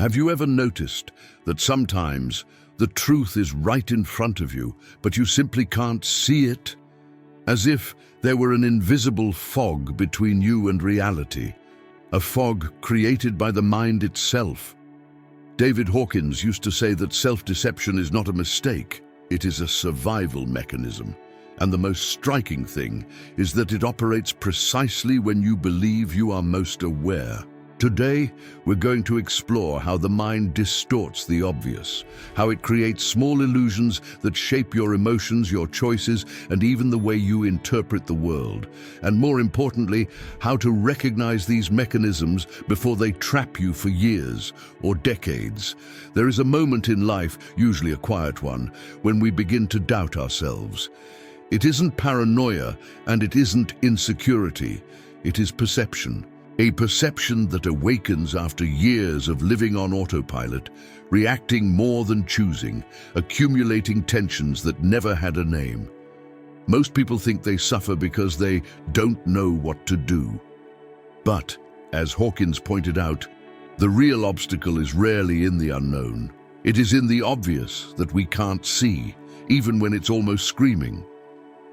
Have you ever noticed that sometimes the truth is right in front of you, but you simply can't see it? As if there were an invisible fog between you and reality, a fog created by the mind itself. David Hawkins used to say that self-deception is not a mistake, it is a survival mechanism. And the most striking thing is that it operates precisely when you believe you are most aware. Today, we're going to explore how the mind distorts the obvious, how it creates small illusions that shape your emotions, your choices, and even the way you interpret the world. And more importantly, how to recognize these mechanisms before they trap you for years or decades. There is a moment in life, usually a quiet one, when we begin to doubt ourselves. It isn't paranoia and it isn't insecurity, it is perception. A perception that awakens after years of living on autopilot, reacting more than choosing, accumulating tensions that never had a name. Most people think they suffer because they don't know what to do. But, as Hawkins pointed out, the real obstacle is rarely in the unknown. It is in the obvious that we can't see, even when it's almost screaming.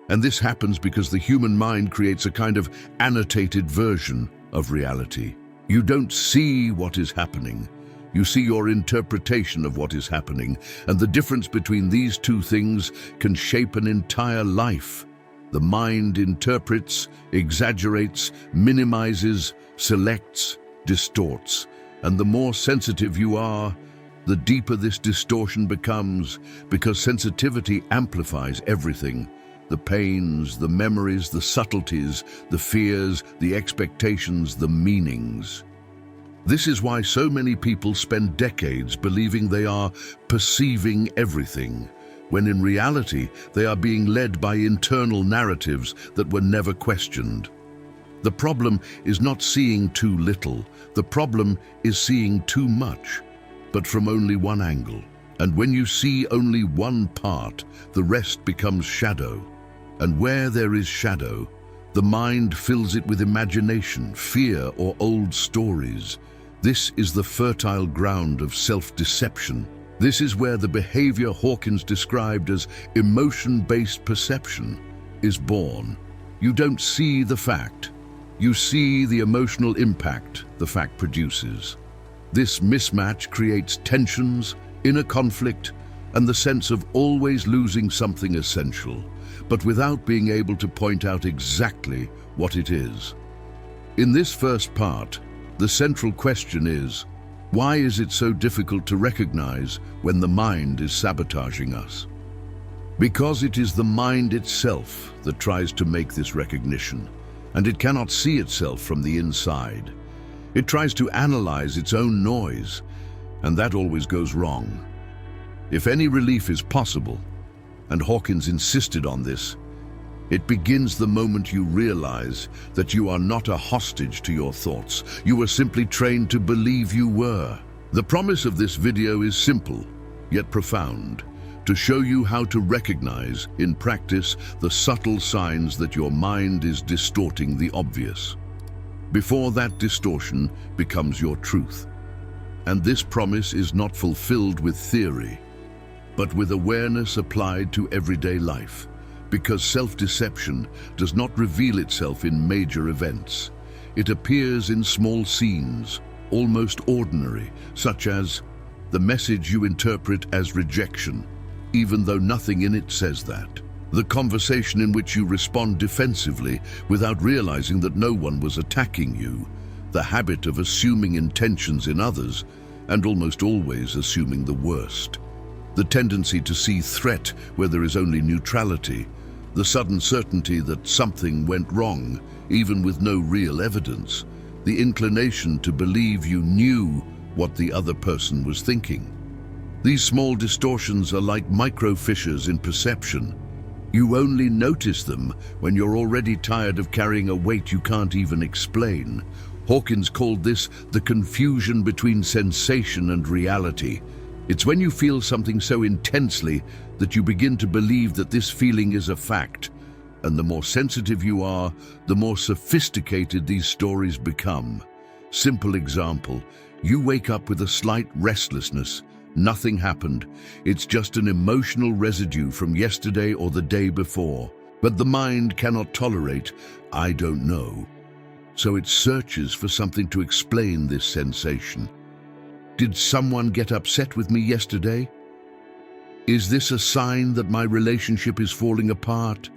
And this happens because the human mind creates a kind of annotated version of reality. You don't see what is happening. You see your interpretation of what is happening, and the difference between these two things can shape an entire life. The mind interprets, exaggerates, minimizes, selects, distorts, and the more sensitive you are, the deeper this distortion becomes, because sensitivity amplifies everything. The pains, the memories, the subtleties, the fears, the expectations, the meanings. This is why so many people spend decades believing they are perceiving everything, when in reality they are being led by internal narratives that were never questioned. The problem is not seeing too little, the problem is seeing too much, but from only one angle. And when you see only one part, the rest becomes shadow. And where there is shadow, the mind fills it with imagination, fear, or old stories. This is the fertile ground of self-deception. This is where the behavior Hawkins described as emotion-based perception is born. You don't see the fact. You see the emotional impact the fact produces. This mismatch creates tensions, inner conflict, and the sense of always losing something essential, but without being able to point out exactly what it is. In this first part, the central question is, why is it so difficult to recognize when the mind is sabotaging us? Because it is the mind itself that tries to make this recognition, and it cannot see itself from the inside. It tries to analyze its own noise, and that always goes wrong. If any relief is possible, and Hawkins insisted on this, it begins the moment you realize that you are not a hostage to your thoughts. You were simply trained to believe you were. The promise of this video is simple, yet profound, to show you how to recognize, in practice, the subtle signs that your mind is distorting the obvious, before that distortion becomes your truth. And this promise is not fulfilled with theory, but with awareness applied to everyday life, because self-deception does not reveal itself in major events. It appears in small scenes, almost ordinary, such as the message you interpret as rejection, even though nothing in it says that. The conversation in which you respond defensively without realizing that no one was attacking you. The habit of assuming intentions in others, and almost always assuming the worst. The tendency to see threat where there is only neutrality. The sudden certainty that something went wrong, even with no real evidence. The inclination to believe you knew what the other person was thinking. These small distortions are like micro fissures in perception. You only notice them when you're already tired of carrying a weight you can't even explain. Hawkins called this the confusion between sensation and reality. It's when you feel something so intensely that you begin to believe that this feeling is a fact. And the more sensitive you are, the more sophisticated these stories become. Simple example, You wake up with a slight restlessness. Nothing happened. It's just an emotional residue from yesterday or the day before. But the mind cannot tolerate, "I don't know." So it searches for something to explain this sensation. Did someone get upset with me yesterday? Is this a sign that my relationship is falling apart?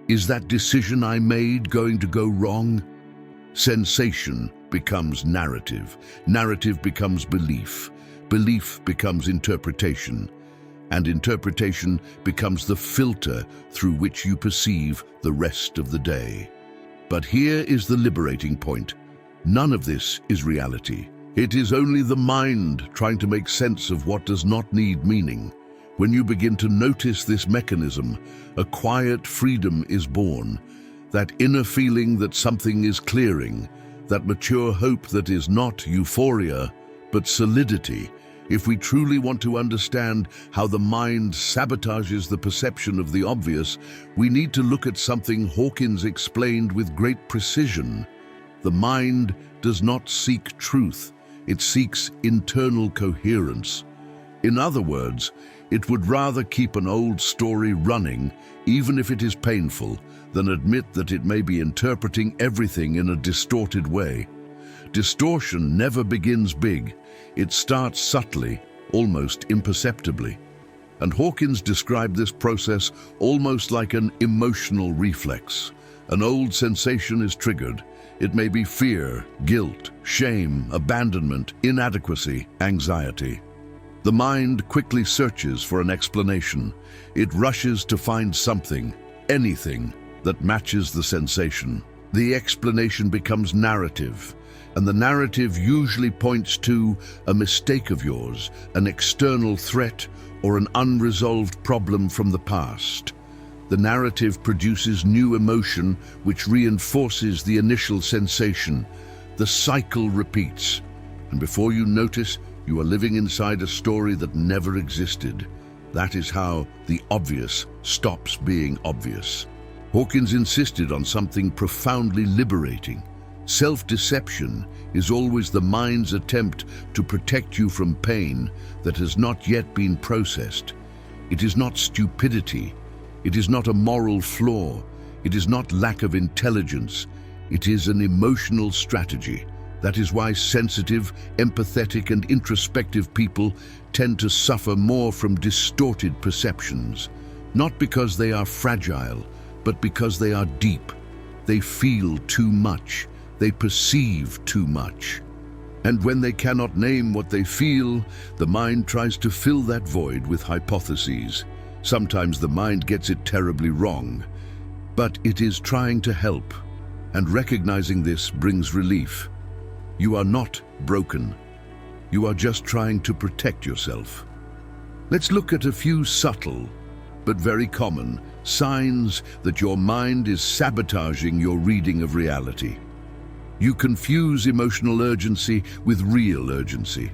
Is that decision I made going to go wrong? Sensation becomes narrative. Narrative becomes belief. Belief becomes interpretation. And interpretation becomes the filter through which you perceive the rest of the day. But here is the liberating point. None of this is reality. It is only the mind trying to make sense of what does not need meaning. When you begin to notice this mechanism, a quiet freedom is born. That inner feeling that something is clearing, that mature hope that is not euphoria, but solidity. If we truly want to understand how the mind sabotages the perception of the obvious, we need to look at something Hawkins explained with great precision. The mind does not seek truth, it seeks internal coherence. In other words, it would rather keep an old story running, even if it is painful, than admit that it may be interpreting everything in a distorted way. Distortion never begins big. It starts subtly, almost imperceptibly. And Hawkins described this process almost like an emotional reflex. An old sensation is triggered. It may be fear, guilt, shame, abandonment, inadequacy, anxiety. The mind quickly searches for an explanation. It rushes to find something, anything, that matches the sensation. The explanation becomes narrative, and the narrative usually points to a mistake of yours, an external threat, or an unresolved problem from the past. The narrative produces new emotion which reinforces the initial sensation. The cycle repeats, and before you notice, you are living inside a story that never existed. That is how the obvious stops being obvious. Hawkins insisted on something profoundly liberating. Self-deception is always the mind's attempt to protect you from pain that has not yet been processed. It is not stupidity. It is not a moral flaw. It is not lack of intelligence. It is an emotional strategy. That is why sensitive, empathetic, and introspective people tend to suffer more from distorted perceptions. Not because they are fragile, but because they are deep. They feel too much. They perceive too much. And when they cannot name what they feel, the mind tries to fill that void with hypotheses. Sometimes the mind gets it terribly wrong, but it is trying to help, and recognizing this brings relief. You are not broken. You are just trying to protect yourself. Let's look at a few subtle, but very common, signs that your mind is sabotaging your reading of reality. You confuse emotional urgency with real urgency.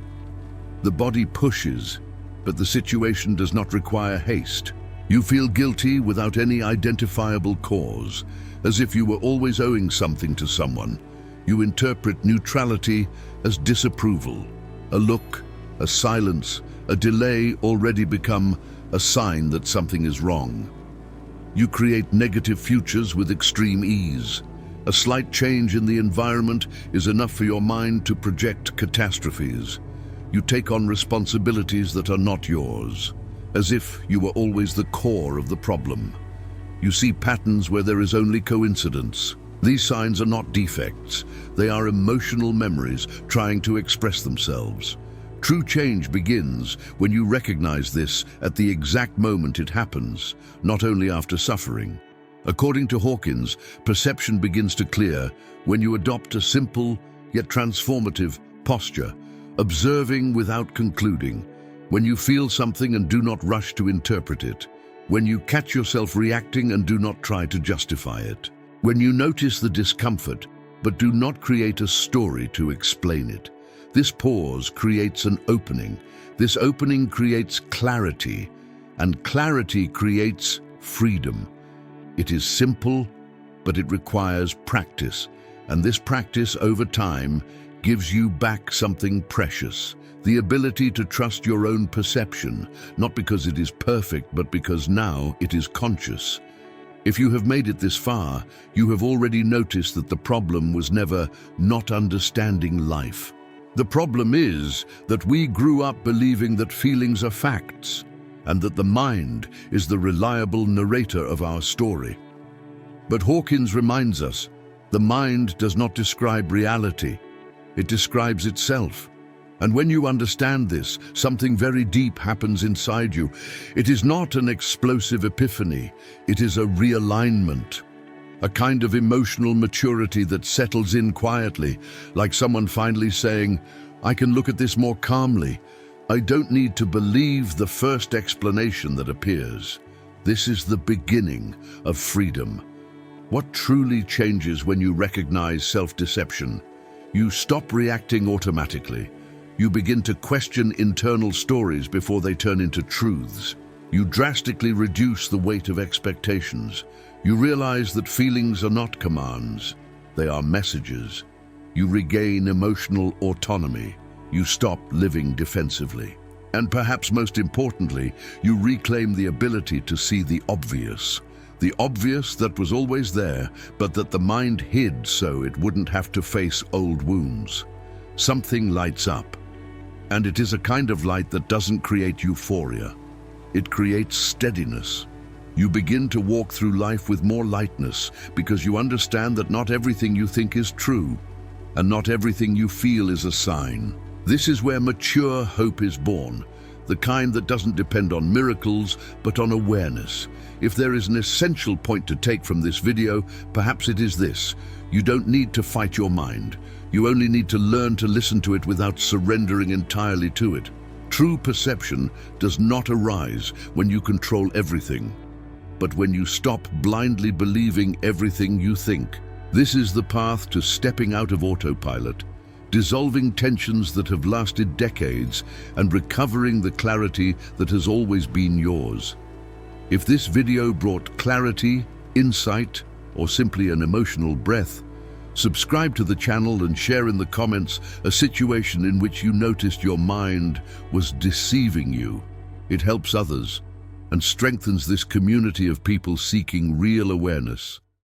The body pushes, but the situation does not require haste. You feel guilty without any identifiable cause, as if you were always owing something to someone. You interpret neutrality as disapproval. A look, a silence, a delay already become a sign that something is wrong. You create negative futures with extreme ease. A slight change in the environment is enough for your mind to project catastrophes. You take on responsibilities that are not yours, as if you were always the core of the problem. You see patterns where there is only coincidence. These signs are not defects. They are emotional memories trying to express themselves. True change begins when you recognize this at the exact moment it happens, not only after suffering. According to Hawkins, perception begins to clear when you adopt a simple yet transformative posture, observing without concluding, when you feel something and do not rush to interpret it, when you catch yourself reacting and do not try to justify it, when you notice the discomfort but do not create a story to explain it. This pause creates an opening. This opening creates clarity, and clarity creates freedom. It is simple, but it requires practice, and this practice over time gives you back something precious, the ability to trust your own perception, not because it is perfect, but because now it is conscious. If you have made it this far, you have already noticed that the problem was never not understanding life. The problem is that we grew up believing that feelings are facts, and that the mind is the reliable narrator of our story. But Hawkins reminds us, the mind does not describe reality, it describes itself. And when you understand this, something very deep happens inside you. It is not an explosive epiphany, it is a realignment. A kind of emotional maturity that settles in quietly, like someone finally saying, I can look at this more calmly. I don't need to believe the first explanation that appears. This is the beginning of freedom. What truly changes when you recognize self-deception? You stop reacting automatically. You begin to question internal stories before they turn into truths. You drastically reduce the weight of expectations. You realize that feelings are not commands, they are messages. You regain emotional autonomy. You stop living defensively. And perhaps most importantly, you reclaim the ability to see the obvious. The obvious that was always there, but that the mind hid so it wouldn't have to face old wounds. Something lights up. And it is a kind of light that doesn't create euphoria. It creates steadiness. You begin to walk through life with more lightness because you understand that not everything you think is true, and not everything you feel is a sign. This is where mature hope is born, the kind that doesn't depend on miracles, but on awareness. If there is an essential point to take from this video, perhaps it is this: you don't need to fight your mind. You only need to learn to listen to it without surrendering entirely to it. True perception does not arise when you control everything, but when you stop blindly believing everything you think. This is the path to stepping out of autopilot, dissolving tensions that have lasted decades, and recovering the clarity that has always been yours. If this video brought clarity, insight, or simply an emotional breath, subscribe to the channel and share in the comments a situation in which you noticed your mind was deceiving you. It helps others and strengthens this community of people seeking real awareness.